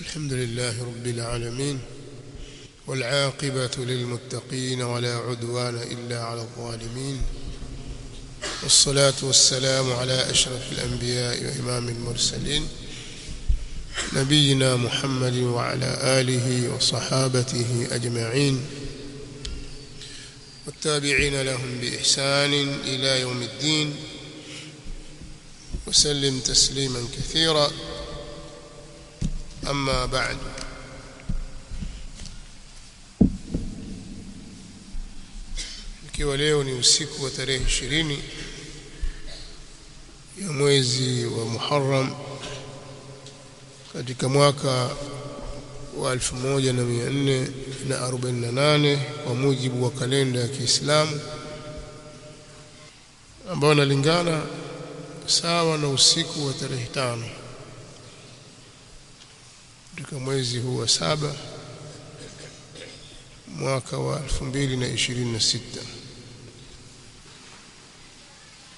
الحمد لله رب العالمين والعاقبة للمتقين ولا عدوان إلا على الظالمين والصلاة والسلام على أشرف الأنبياء وإمام المرسلين نبينا محمد وعلى آله وصحابته أجمعين والتابعين لهم بإحسان إلى يوم الدين وسلم تسليما كثيرا. أما بعد، ikiwa leo ni usiku wa tarehe 20 ya mwezi wa Muharram katika mwaka wa 1448 kwa mujibu wa kalenda ya Kiislamu, ambao unalingana sawa na usiku wa tarehe 5 katika mwezi huu wa 7 mwaka wa 2026.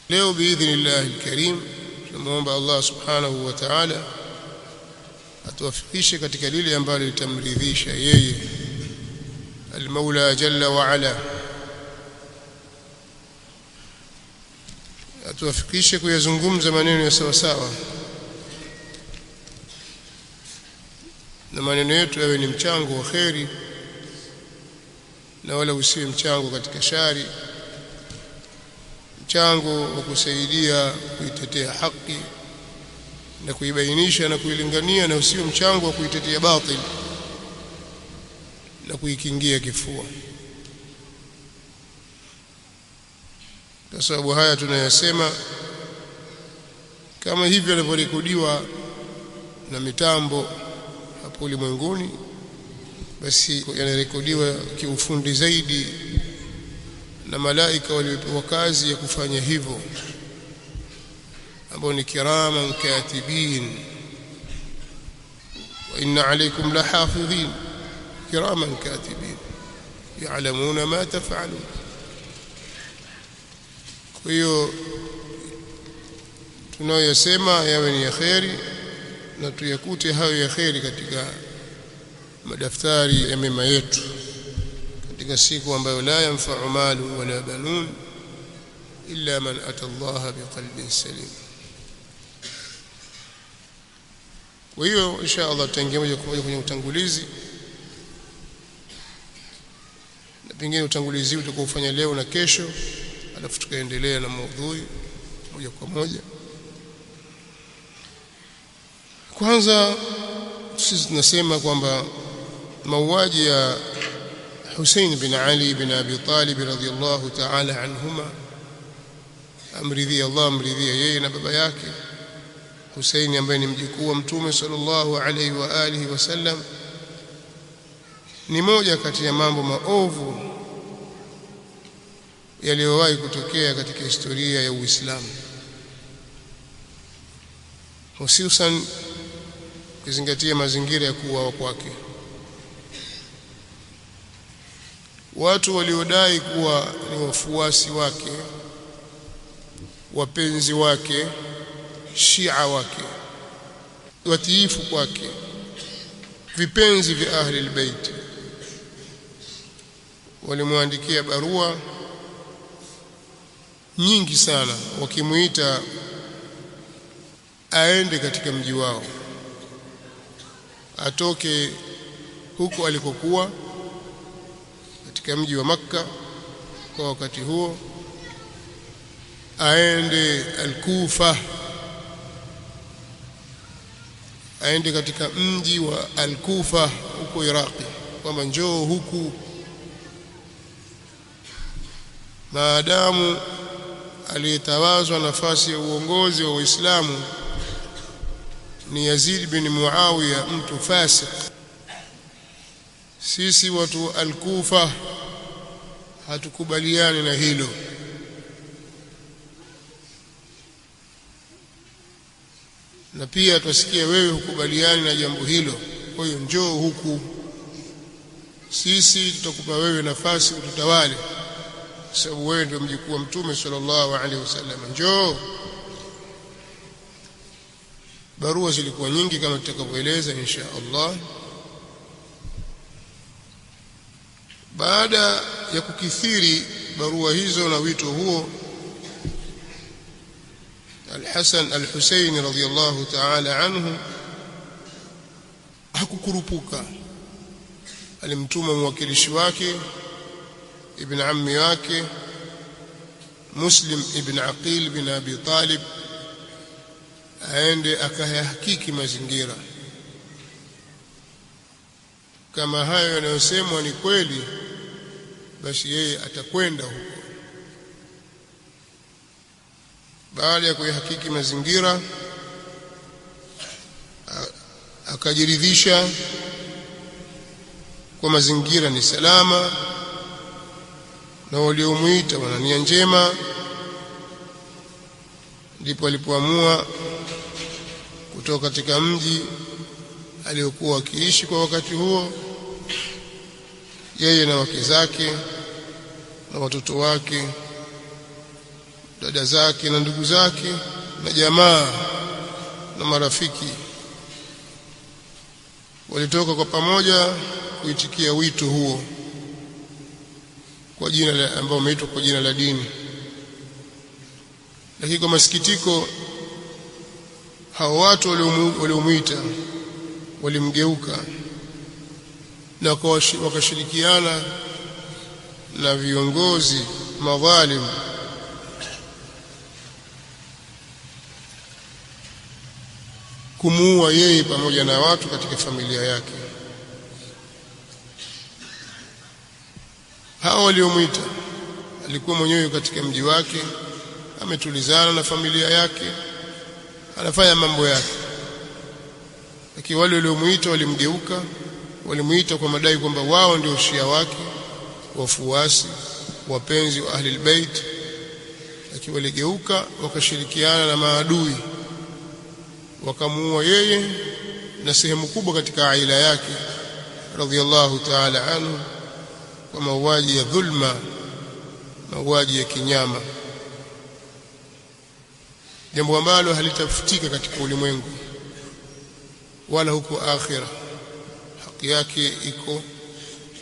leo biidhnillah alkarim tunamuomba Allah subhanahu wa ta'ala atuwafikishe katika lile ambalo litamridhisha yeye al-Maula jalla wa ala, atuwafikishe kuyazungumza maneno ya sawa sawa na maneno yetu yawe ni mchango wa kheri na wala usiwe mchango katika shari, mchango wa kusaidia kuitetea haki na kuibainisha na kuilingania, na usiwe mchango wa kuitetea batil na kuikingia kifua. Kwa sababu haya tunayasema kama hivyo yanavyorekodiwa na mitambo hapo ulimwenguni, basi yanarekodiwa kiufundi zaidi na malaika waliopewa kazi ya kufanya hivyo, ambao ni kiraman katibin wa inna alaykum lahafidhin kiraman katibin ya'lamuna ma taf'alun. Kwa hiyo tunayosema yawe ni ya kheri na tuyakute hayo ya kheri katika madaftari ya mema yetu katika siku ambayo la yanfa'u malu wala banun illa man ata Allah biqalbin salim. Kwa hiyo insha Allah tutaingia moja kwa moja kwenye utangulizi, na pengine utangulizi utakaofanya leo na kesho, alafu tukaendelea na maudhui moja kwa moja. Kwanza sisi tunasema kwamba mauaji ya Hussein bin Ali bin Abi Talib radhiyallahu ta'ala anhuma, amridhi Allah amridhia yeye na baba yake Hussein ambaye ni mjukuu wa Mtume sallallahu alayhi wa alihi wasallam, ni moja kati ya mambo maovu yaliyowahi kutokea katika historia ya Uislamu, hususan kuzingatia mazingira ya kuuawa kwake. Watu waliodai kuwa ni wafuasi wake, wapenzi wake, Shia wake, watiifu kwake, vipenzi vya ahli albayt, walimwandikia barua nyingi sana wakimuita aende katika mji wao, atoke huko alikokuwa katika mji wa Makka kwa wakati huo, aende Al-Kufa, aende katika mji wa Al-Kufa huko Iraqi, kwamba njoo huku maadamu aliyetawazwa nafasi ya uongozi wa Uislamu ni Yazid bin Muawiya, mtu fasik. Sisi watu Al-Kufa hatukubaliani na hilo, na pia tusikie wewe hukubaliani na jambo hilo, kwa hiyo njoo huku, sisi tutakupa wewe nafasi ututawale, sababu wewe ndio mjukuu wa Mtume sallallahu alaihi wasallam, njoo. barua zilikuwa nyingi kama tutakavyoeleza insha Allah. Baada ya kukithiri barua hizo na wito huo, Al-Hasan Al-Husaini radhiyallahu ta'ala anhu hakukurupuka. Alimtuma mwakilishi wake, ibn ammi wake Muslim ibn Aqil bin Abi Talib, aende akayahakiki mazingira. Kama hayo yanayosemwa ni kweli, basi yeye atakwenda huko. Baada ya kuyahakiki mazingira, akajiridhisha kwa mazingira ni salama na waliomuita wana nia njema, ndipo alipoamua kutoka katika mji aliokuwa akiishi kwa wakati huo, yeye na wake zake na watoto wake, dada zake na ndugu zake na jamaa na marafiki. Walitoka kwa pamoja kuitikia wito huo kwa jina ambao umeitwa kwa jina la dini. Lakini kwa masikitiko, hao watu waliomuita walimgeuka na wakashirikiana na viongozi madhalim kumuua yeye pamoja na watu katika familia yake. Hao waliomuita alikuwa mwenyewe katika mji wake, ametulizana na familia yake, anafanya mambo yake. Lakini wale waliomuita walimgeuka, walimuita kwa madai kwamba wao ndio Shia wake, wafuasi wapenzi wa Ahli al-Bait. Lakini waligeuka wakashirikiana na maadui, wakamuua yeye na sehemu kubwa katika aila yake radhiyallahu ta'ala anhu, kwa mauaji ya dhulma, mauaji ya kinyama, jambo ambalo halitafutika katika ulimwengu wala huko akhira. Haki yake iko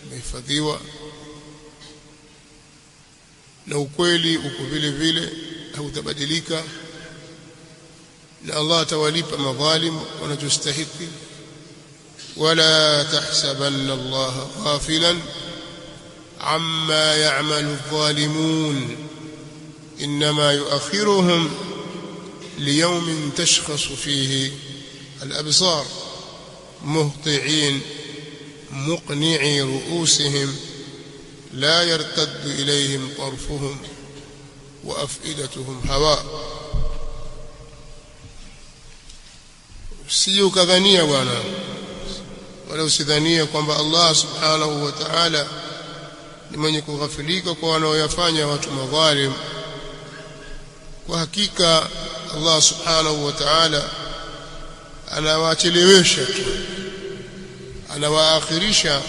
imehifadhiwa na ukweli uko vile vile, hautabadilika, na Allah atawalipa madhalim wanachostahili. Wala tahsabanna Allah ghafilan amma ya'malu adh-dhalimun inma yu'akhiruhum liyawmin tashkhasu fihi al-absar muhti'in muqni'i ru'usihim la yartaddu ilayhim tarfuhum wa af'idatuhum hawa. Sije ukadhania bwana, wala usidhania kwamba Allah subhanahu wa ta'ala ni mwenye kughafilika kwa wanaoyafanya watu madhalim. Kwa hakika Allah subhanahu wa ta'ala anawachelewesha tu, anawaakhirisha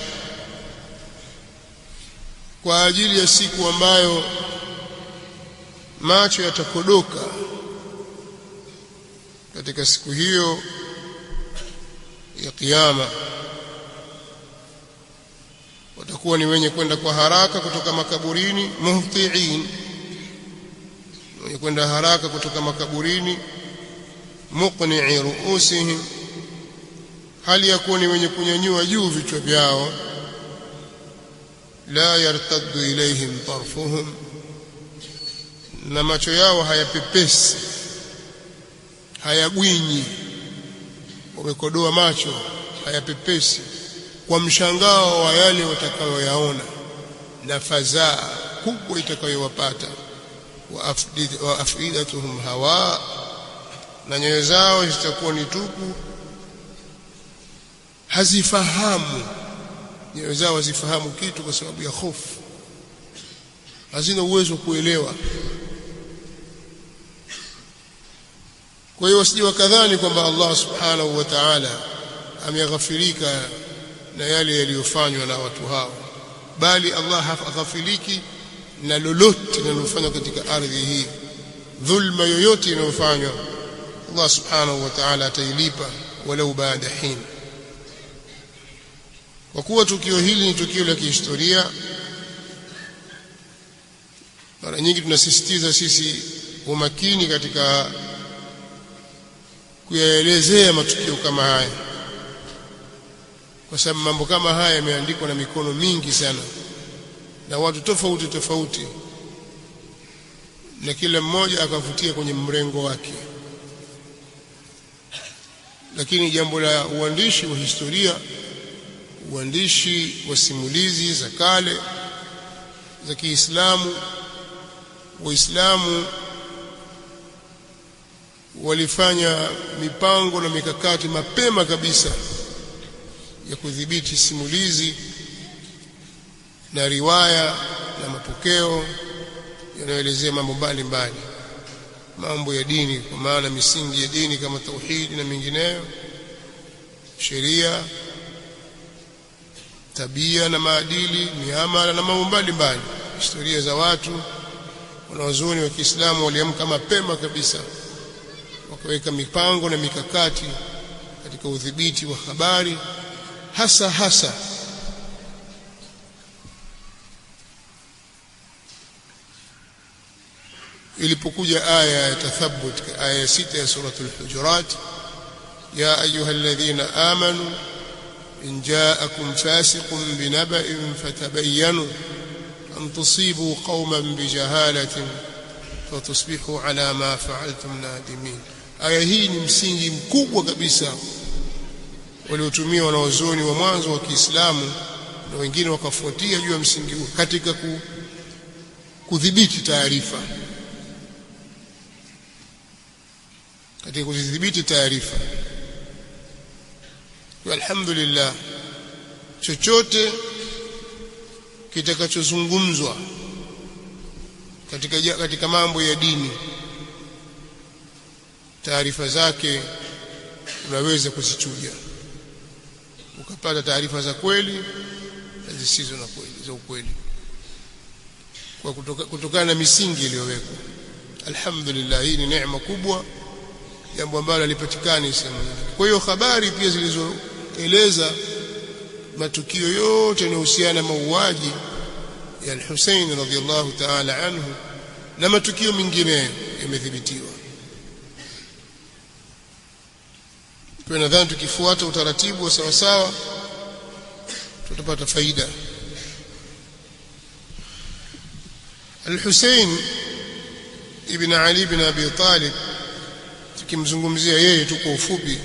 kwa ajili ya siku ambayo macho yatakodoka. Katika siku hiyo ya kiyama watakuwa ni wenye kwenda kwa haraka kutoka makaburini, muhti'in, wenye kwenda haraka kutoka makaburini, muqni'i ru'usihim, hali ya kuwa ni wenye kunyanyua juu vichwa vyao, la yartaddu ilayhim tarfuhum, na macho yao hayapepesi, hayagwinyi, wamekodoa macho, hayapepesi kwa mshangao wa yale watakayoyaona na fadhaa kubwa itakayowapata. Wa afidatuhum hawa, na nyoyo zao zitakuwa ni tupu, hazifahamu. Nyoyo zao hazifahamu kitu kwa sababu ya hofu, hazina uwezo kuelewa. Kwa hiyo wasije wakadhani kwamba Allah subhanahu wa ta'ala ameghafirika na yale yaliyofanywa na watu hao, bali Allah haghafiliki na lolote linalofanywa katika ardhi hii. Dhulma yoyote inayofanywa Allah subhanahu wa ta'ala atailipa walau baada hin. Kwa kuwa tukio hili ni tukio la kihistoria, mara nyingi tunasisitiza sisi umakini katika kuyaelezea matukio kama haya, kwa sababu mambo kama haya yameandikwa na mikono mingi sana na watu tofauti tofauti, na kila mmoja akavutia kwenye mrengo wake. Lakini jambo la uandishi wa historia, uandishi wa simulizi za kale za Kiislamu, Waislamu walifanya mipango na mikakati mapema kabisa ya kudhibiti simulizi na riwaya na mapokeo yanayoelezea mambo mbalimbali, mambo ya dini, kwa maana misingi ya dini kama tauhidi na mingineyo, sheria, tabia na maadili, miamala na mambo mbalimbali, historia za watu. Wanazuoni wa Kiislamu waliamka mapema kabisa, wakaweka mipango na mikakati katika udhibiti wa habari, hasa ilipokuja aya ya tathabbut, aya 6 ya suratul Hujurat, ya ayyuhalladhina amanu in ja'akum fasiqun binaba'in fatabayyanu an tusibu qauman bijahalatin fatusbihu ala ma fa'altum nadimin. Aya hii ni msingi mkubwa kabisa waliotumia wanazuoni wa mwanzo wa Kiislamu na wengine wakafuatia juu ya msingi huu katika kudhibiti taarifa, katika kudhibiti taarifa. Kwa alhamdulillah, chochote kitakachozungumzwa katika mambo ya dini, taarifa zake unaweza kuzichuja ukapata taarifa za kweli na zisizo na kweli, za ukweli, kwa kutokana na misingi iliyowekwa. Alhamdulillah, hii ni neema kubwa, jambo ambalo halipatikani sehemu nyingine. Kwa hiyo habari pia zilizoeleza matukio yote yanayohusiana na mauaji ya al-Hussein radhiyallahu ta'ala anhu na matukio mengine yamethibitiwa. Kwa nadhani tukifuata utaratibu wa sawa sawa tutapata faida. Al-Hussein ibn Ali ibn Abi Talib, tukimzungumzia yeye tu kwa ufupi,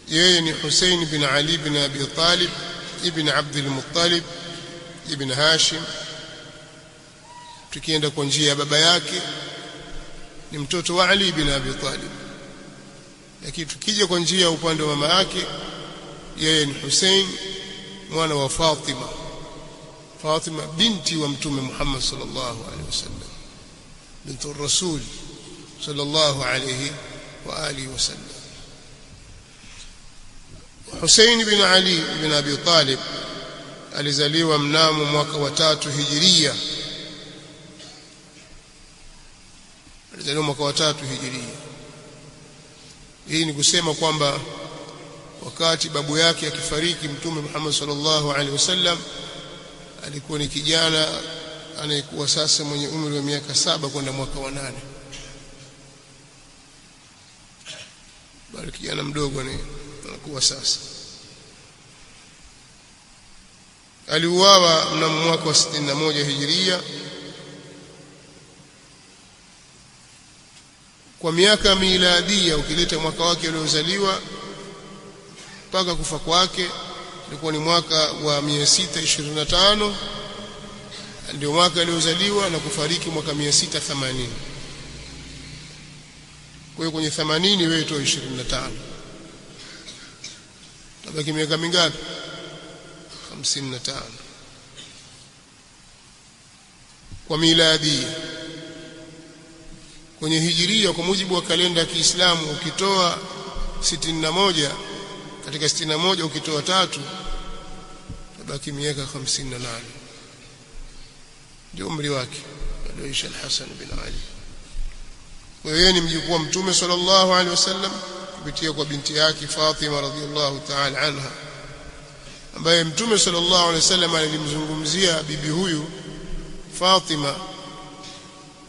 yeye ni Hussein ibn Ali ibn Abi Talib ibn Abd al-Muttalib ibn Hashim. Tukienda kwa njia ya baba yake ni mtoto wa Ali ibn Abi Talib, lakini tukija kwa njia ya upande wa mama yake, yeye ni Hussein mwana wa Fatima binti wa Mtume Muhammad sallallahu alaihi wasallam, bintu Rasul sallallahu alaihi wa alihi wasallam. Hussein ibn Ali ibn Abi Talib alizaliwa mnamo mwaka wa 3 Hijiria. Alizaliwa mwaka wa 3 Hijiria. Hii ni kusema kwamba wakati babu yake akifariki Mtume Muhammad sallallahu alaihi wasallam alikuwa ni kijana anayekuwa sasa mwenye umri wa miaka 7 kwenda mwaka wa 8. Bali kijana mdogo anakuwa sasa. Aliuawa mnamo mwaka wa 61 Hijiria. Kwa miaka miladia, ukileta mwaka wake aliozaliwa mpaka kufa kwake, ilikuwa ni mwaka wa 625, ndio mwaka aliozaliwa, na kufariki mwaka 680. Kwa hiyo kwenye 80 wewe toa 25, tabaki miaka mingapi? 55 kwa miladia. Kwenye hijiria, kwa mujibu wa kalenda ya Kiislamu, ukitoa 61, katika 61 ukitoa 3 tabaki miaka 58. Ndio umri wake alioishi al-Hasan bin Ali Yeye ni mjukuu wa Mtume sallallahu alaihi wasallam kupitia kwa binti yake Fatima radhiallahu ta'ala anha, ambaye Mtume sallallahu alaihi wasallam alimzungumzia bibi huyu Fatima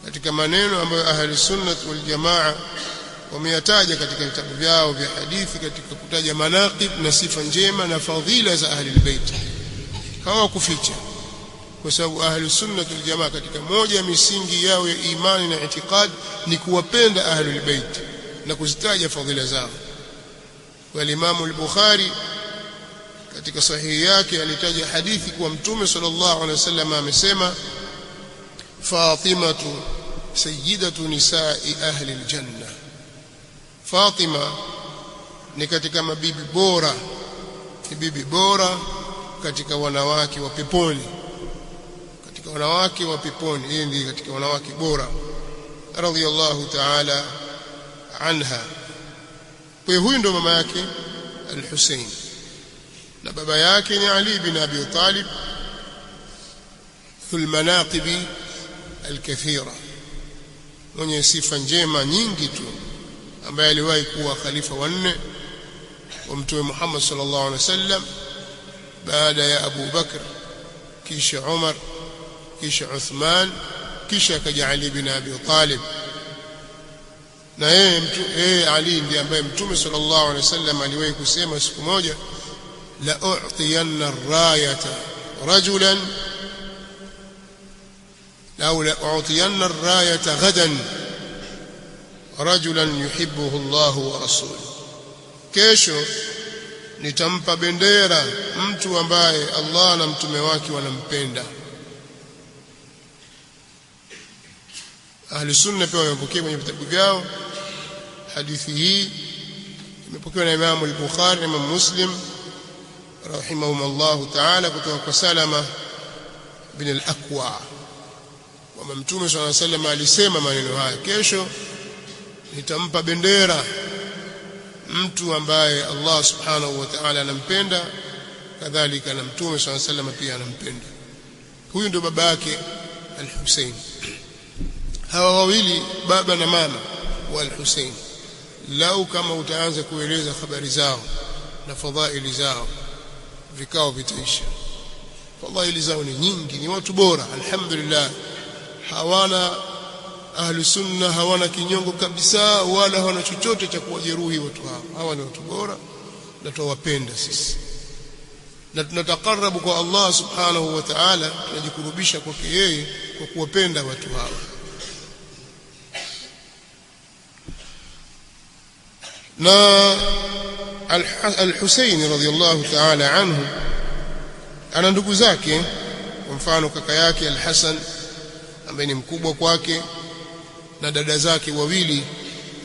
katika maneno ambayo ahli sunnah wal jamaa wameyataja katika vitabu vyao vya hadithi, katika kutaja manaqib na sifa njema na fadhila za ahli albayt. Hawakuficha, kwa sababu ahli sunnah wal jamaa katika moja ya misingi yao ya imani na itikad ni kuwapenda ahli albayt na kuzitaja fadhila zao. Kwa Imam al-Bukhari katika sahihi yake alitaja hadithi kwa Mtume sallallahu alaihi wasallam amesema, Fatimatu sayyidatu nisa'i ahli aljanna, Fatima ni katika mabibi bora, ni bibi bora katika wanawake wa peponi, katika wanawake wa peponi, yeye ndiye katika wanawake bora radhiyallahu ta'ala anha. Kwa huyu ndo mama yake al-Hussein, na baba yake ni Ali bin Abi Talib dhul manaqibi al-kathira, mwenye sifa njema nyingi tu, ambaye aliwahi kuwa khalifa wa 4 wa Mtume Muhammad sallallahu alaihi wasallam baada ya Abu Bakr, kisha Umar, kisha Uthman, kisha akaja Ali bin Abi Talib. Na yeye Ali ndiye ambaye Mtume sallallahu alaihi wasallam aliwahi kusema siku moja, la u'tiyanna ar-rayata rajulan أو لأعطين الراية غدا رجلا يحبه الله ورسوله, kesho nitampa bendera mtu ambaye Allah na mtume wake wanampenda. Ahli sunna pia wamepokea kwenye vitabu vyao hadithi hii, imepokewa na Imam al-Bukhari na Imam Muslim rahimahumullah ta'ala kutoka kwa Salama bin al-Aqwa, wa Mtume sallallahu alaihi wasallam alisema maneno haya, kesho nitampa bendera mtu ambaye Allah subhanahu wa ta'ala anampenda, kadhalika na Mtume sallallahu alaihi wasallam pia anampenda. Huyu ndio baba yake al-Hussein. Hawa wawili baba na mama wa al-Hussein, lau kama utaanza kueleza habari zao na fadhaili zao vikao vitaisha. Fadhaili zao ni nyingi, ni watu bora alhamdulillah. Hawana ahli sunna, hawana kinyongo kabisa, wala hawana chochote cha kuwajeruhi watu hao. Hawa ni watu bora na tuwapenda sisi, na tunataqarrabu kwa Allah subhanahu wa ta'ala, tunajikurubisha kwake yeye kwa kuwapenda watu hao. Na al-Hussein radhiyallahu ta'ala anhu ana ndugu zake, kwa mfano kaka yake al-Hasan ambaye ni mkubwa kwake, na dada zake wawili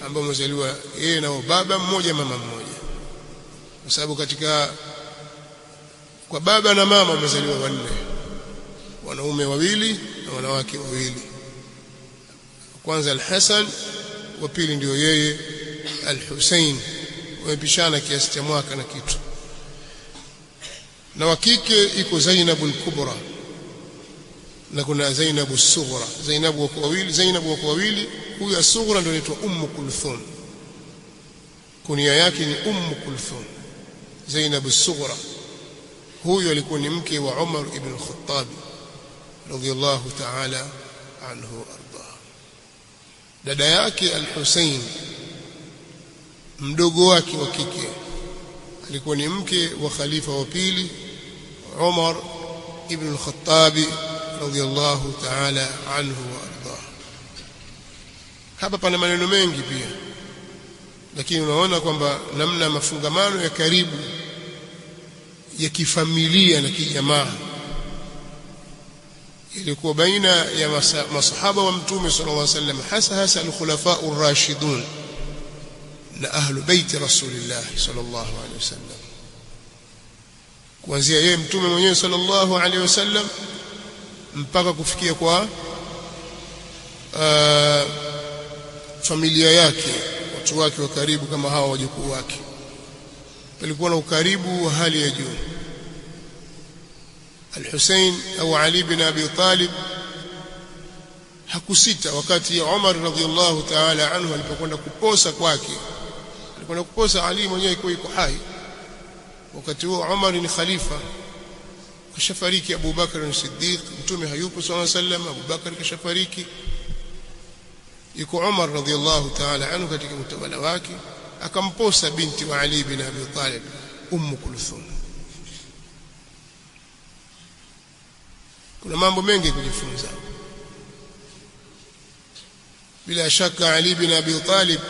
ambao wamezaliwa yeye na baba mmoja mama mmoja, kwa sababu kwa baba na mama wamezaliwa 4, wanaume 2 na wanawake 2. Kwanza al-Hasan, wa pili ndio yeye al-Hussein, wamepishana kiasi cha mwaka na kitu. Na wa kike iko Zainab al-Kubra na kuna Zainab as-Sughra. Zainab wako wawili, huyu as-Sughra ndio anaitwa Kulthum, kunia yake ni Kulthum. Zainab as-Sughra huyu alikuwa ni mke wa Umar ibn al-Khattab radhiyallahu ta'ala anhu arda. Dada yake al-Hussein, mdogo wake wa kike, alikuwa ni mke wa khalifa wa pili Umar ibn al-Khattab radhiyallahu ta'ala anhu wa arda. Hapa pana maneno mengi pia, lakini unaona kwamba namna mafungamano ya karibu ya kifamilia na kijamaa ilikuwa baina ya masahaba wa Mtume sallallahu alaihi wasallam, hasa al-khulafa ar-rashidun na ahlu baiti rasulillah sallallahu alaihi wasallam, kuanzia yeye Mtume mwenyewe sallallahu alaihi wasallam mpaka kufikia kwa familia yake, watu wake wa karibu kama hawa wajukuu wake. Palikuwa na ukaribu wa hali ya juu. Al-Hussein au Ali bin Abi Talib hakusita wakati Umar radhiallahu ta'ala anhu alipokwenda kuposa kwake. Alikwenda kuposa Ali mwenyewe yuko hai. Wakati huo Umar ni khalifa, kashafariki Abu Bakar as-Siddiq, mtume hayupo sallallahu alayhi wasallam, Abu Bakar kashafariki, yuko Umar radhiallahu ta'ala anhu katika utawala wake, akamposa binti wa Ali bin Abi Talib, Kulthum. Kuna mambo mengi kujifunza. Bila shaka Ali bin Abi Talib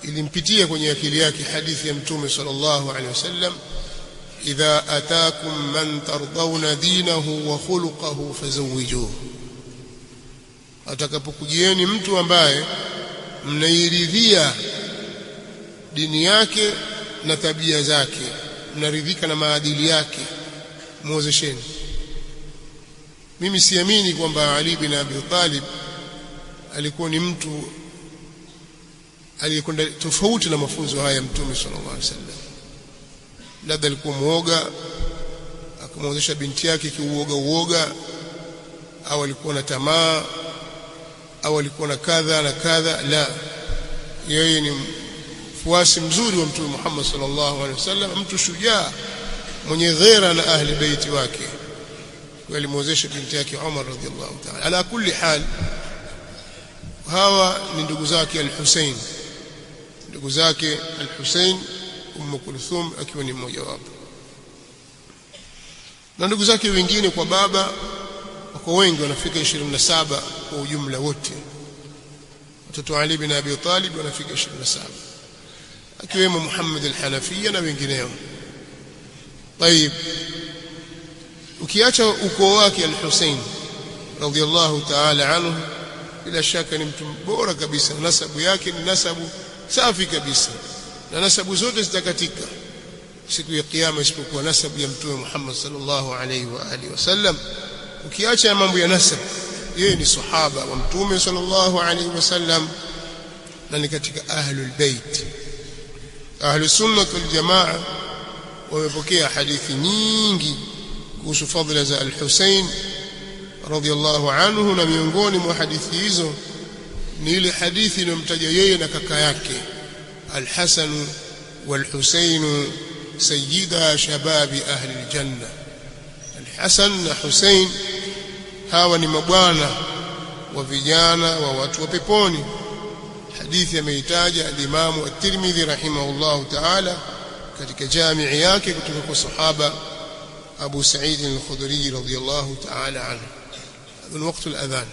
ilimpitia kwenye akili yake hadithi ya mtume sallallahu alaihi wasallam, idha ataakum man tardawna dinahu wa khuluquhu fazawwijuhu, atakapokujieni mtu ambaye mnairidhia dini yake na tabia zake, mnaridhika na maadili yake, muozesheni. Mimi siamini kwamba Ali bin Abi Talib alikuwa ni mtu aliyekwenda tofauti na mafunzo haya mtume sallallahu alaihi wasallam. Labda alikuwa muoga akamwozesha binti yake kiuoga, au alikuwa na tamaa, au alikuwa na kadha na kadha. La, yeye ni mfuasi mzuri wa mtume Muhammad sallallahu alaihi wasallam, mtu shujaa mwenye ghera na ahli baiti wake, walimwozesha binti yake Umar radhiallahu ta'ala. Ala kulli hal, hawa ni ndugu zake al-Hussein, ndugu zake al-Hussein, Kulthum akiwa ni mmoja wapo, na ndugu zake wengine kwa baba wako wengi, wanafika 27 kwa ujumla wote. Watoto wa Ali bin Abi Talib wanafika 27, akiwemo Muhammad al-Hanafiya na wengineo. Tayib, ukiacha ukoo wake al-Hussein radhiyallahu ta'ala anhu, bila shaka ni mtu bora kabisa, nasabu yake ni nasabu safi kabisa, na nasabu zote zitakatika siku ya kiyama isipokuwa nasabu ya mtume Muhammad sallallahu alaihi wa alihi wasallam. Ukiacha mambo ya nasab, yeye ni sahaba wa mtume sallallahu alaihi wasallam na ni katika ahlul bait. Ahlus sunnah wal jamaa wamepokea hadithi nyingi kuhusu fadhila za al-Hussein radhiyallahu anhu, na miongoni mwa hadithi hizo ni ile hadithi inayomtaja yeye na kaka yake al-Hasan wal-Husayn sayyida shababi ahli al-janna. Al-Hasan na Husayn hawa ni mabwana wa vijana wa watu wa peponi. Hadithi ameitaja al-Imam at-Tirmidhi rahimahullahu ta'ala katika jamii yake kutoka kwa sahaba Abu Sa'id al-Khudri radhiyallahu ta'ala anhu. هذا وقت الأذان.